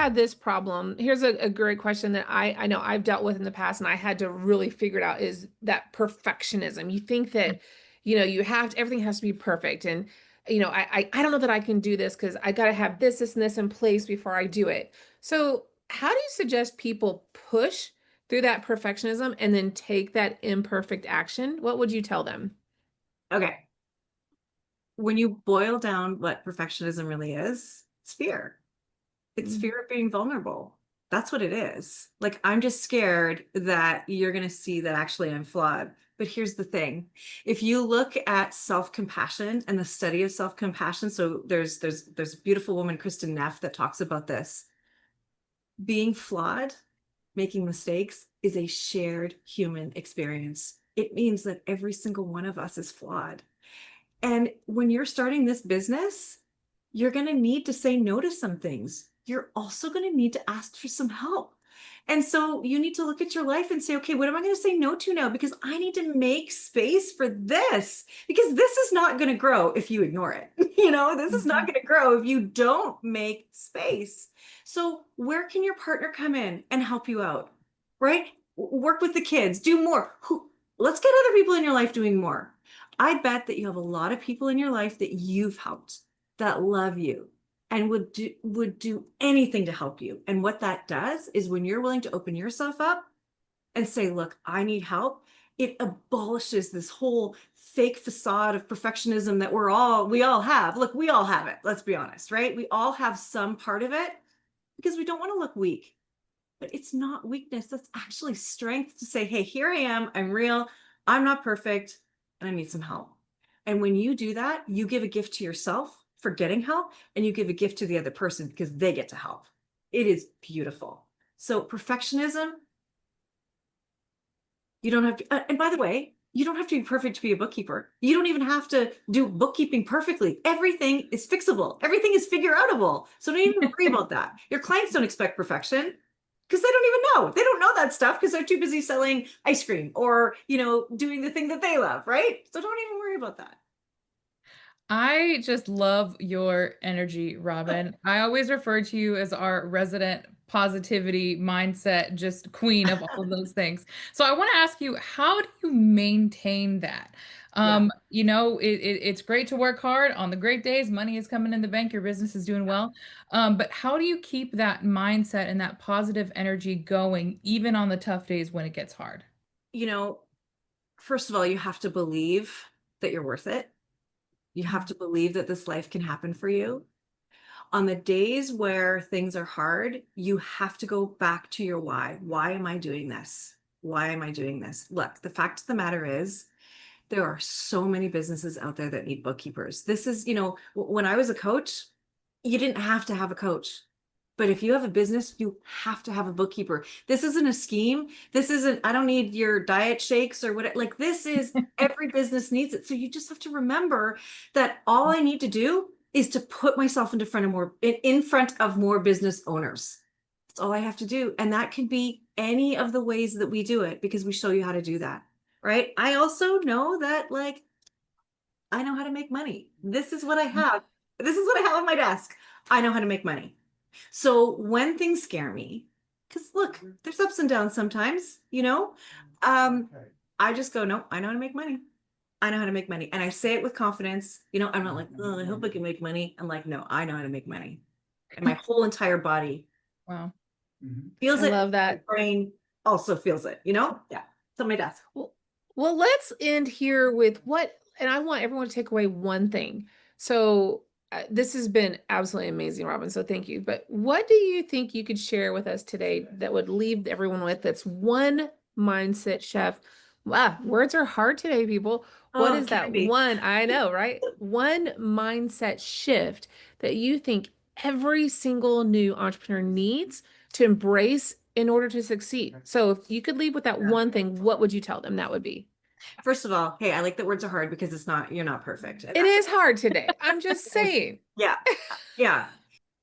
had this problem. Here's a great question that I know I've dealt with in the past and I had to really figure it out is that perfectionism. You think that, you have to, everything has to be perfect. And, I don't know that I can do this because I got to have this, and this in place before I do it. So how do you suggest people push through that perfectionism and then take that imperfect action? What would you tell them? Okay. When you boil down what perfectionism really is, it's fear. It's Mm. fear of being vulnerable. That's what it is. Like, I'm just scared that you're going to see that actually I'm flawed. But here's the thing. If you look at self-compassion and the study of self-compassion, so there's a beautiful woman, Kristen Neff, that talks about this. Being flawed, making mistakes is a shared human experience. It means that every single one of us is flawed. And when you're starting this business, you're going to need to say no to some things. You're also going to need to ask for some help. And so you need to look at your life and say, okay, what am I going to say no to now? Because I need to make space for this, because this is not going to grow if you ignore it. This is not Mhm. going to grow if you don't make space. So where can your partner come in and help you out? Right? Work with the kids, do more. Let's get other people in your life doing more. I bet that you have a lot of people in your life that you've helped that love you and would do anything to help you. And what that does is when you're willing to open yourself up and say, look, I need help, it abolishes this whole fake facade of perfectionism that we all have. Look, we all have it. Let's be honest, right? We all have some part of it because we don't want to look weak. But it's not weakness. That's actually strength to say, hey, here I am. I'm real. I'm not perfect and I need some help. And when you do that, you give a gift to yourself for getting help and you give a gift to the other person because they get to help. It is beautiful. So perfectionism, you don't have to, and by the way, you don't have to be perfect to be a bookkeeper. You don't even have to do bookkeeping perfectly. Everything is fixable. Everything is figure outable. So don't even worry about that. Your clients don't expect perfection because they don't even know. They don't know that stuff because they're too busy selling ice cream or, doing the thing that they love, right? So don't even worry about that. I just love your energy, Robin. I always refer to you as our resident positivity mindset, just queen of all of those things. So I want to ask you, how do you maintain that? Yeah. It's great to work hard on the great days, money is coming in the bank, your business is doing well. But how do you keep that mindset and that positive energy going, even on the tough days when it gets hard? You know, First of all, you have to believe that you're worth it. You have to believe that this life can happen for you. On the days where things are hard, you have to go back to your why. Why am I doing this? Why am I doing this? Look, the fact of the matter is, there are so many businesses out there that need bookkeepers. This is, when I was a coach, you didn't have to have a coach. But if you have a business, you have to have a bookkeeper. This isn't a scheme. This isn't, I don't need your diet shakes or what. Like, this is every business needs it. So you just have to remember that all I need to do is to put myself in front of more business owners. That's all I have to do. And that can be any of the ways that we do it because we show you how to do that. Right. I also know that, like, I know how to make money. This is what I have. This is what I have on my desk. I know how to make money. So when things scare me, because look, there's ups and downs sometimes, um, I just go, no, I know how to make money. I know how to make money. And I say it with confidence. I'm not like, oh, I hope I can make money. I'm like, no, I know how to make money. And my whole entire body Wow. feels I it. love My that. brain also feels it, Yeah. It's on my desk. Well, well, let's end here with and I want everyone to take away one thing. So, this has been absolutely amazing, Robin. So, thank you. But what do you think you could share with us today that would leave everyone with that's one mindset chef? Wow, words are hard today, people. What Oh, it is can that be. one? I know, right? One mindset shift that you think every single new entrepreneur needs to embrace in order to succeed. So if you could leave with that one thing, what would you tell them that would be? First of all, hey, I like that words are hard because you're not perfect. And It that's is hard today. I'm just okay. saying. Yeah. Yeah.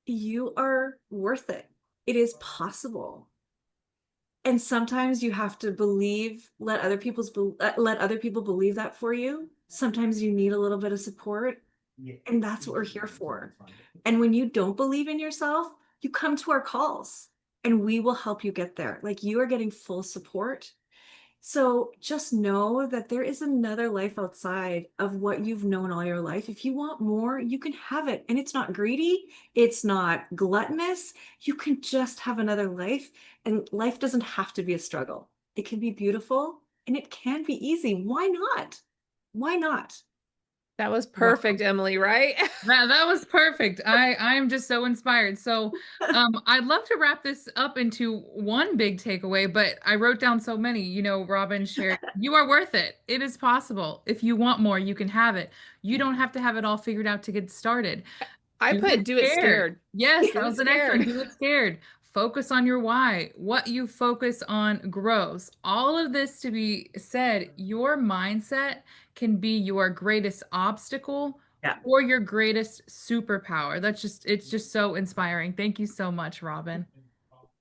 You are worth it. It is possible. And sometimes you have to let other people believe that for you. Sometimes you need a little bit of support, and that's what we're here for. And when you don't believe in yourself, you come to our calls and we will help you get there. Like, you are getting full support. So just know that there is another life outside of what you've known all your life. If you want more, you can have it. And it's not greedy, it's not gluttonous. You can just have another life. And life doesn't have to be a struggle. It can be beautiful and it can be easy. Why not? Why not? That was Wow. perfect, Emily, right? That was perfect. I'm just so inspired. So I'd love to wrap this up into one big takeaway, but I wrote down so many. Robbin shared, you are worth it. It is possible. If you want more, you can have it. You don't have to have it all figured out to get started. I Do it put do it scared. scared. Yes, Do that it was the next one. scared. Do it scared. Focus on your why. What you focus on grows. All of this to be said, your mindset can be your greatest obstacle Yeah. or your greatest superpower. It's just so inspiring. Thank you so much, Robbin.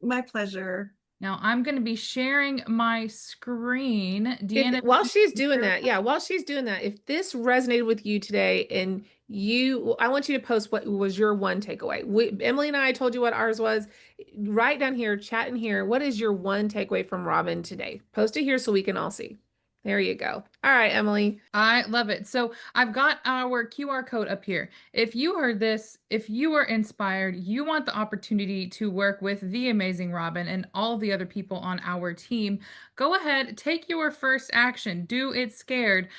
My pleasure. Now I'm going to be sharing my screen. If Deanna, would while you she's doing share that, yeah, while she's doing that, if this resonated with you today and I want you to post what was your one takeaway. Emily and I told you what ours was. Write down here, chat in here. What is your one takeaway from Robbin today? Post it here so we can all see. There you go. All right, Emily. I love it. So I've got our QR code up here. If you heard this, if you were inspired, you want the opportunity to work with the amazing Robbin and all the other people on our team, go ahead, take your first action. Do it scared.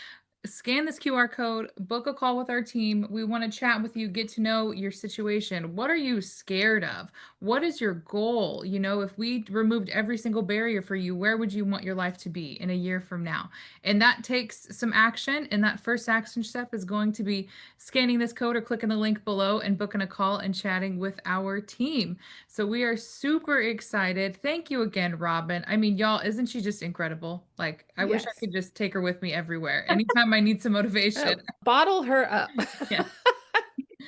Scan this QR code, book a call with our team. We want to chat with you, get to know your situation. What are you scared of? What is your goal? If we removed every single barrier for you, where would you want your life to be in a year from now? And that takes some action. And that first action step is going to be scanning this code or clicking the link below and booking a call and chatting with our team. So we are super excited. Thank you again, Robbin. I mean, y'all, isn't she just incredible? Like, I wish I Yes. could just take her with me everywhere. Anytime I need some motivation. Bottle her up. Yeah.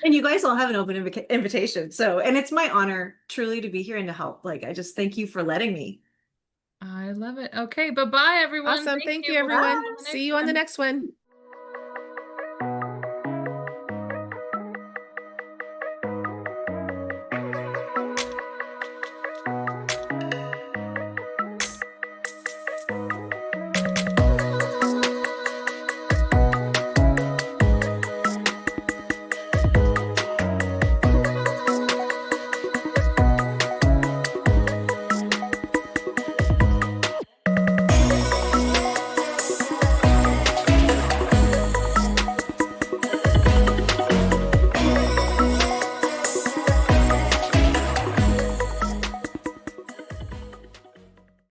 And you guys all have an open invitation. So, and it's my honor truly to be here and to help. Like, I just thank you for letting me. I love it. Okay, bye-bye, everyone. Awesome. Thank Thank you. you, We'll see you everyone. on the See next you on the one. next one.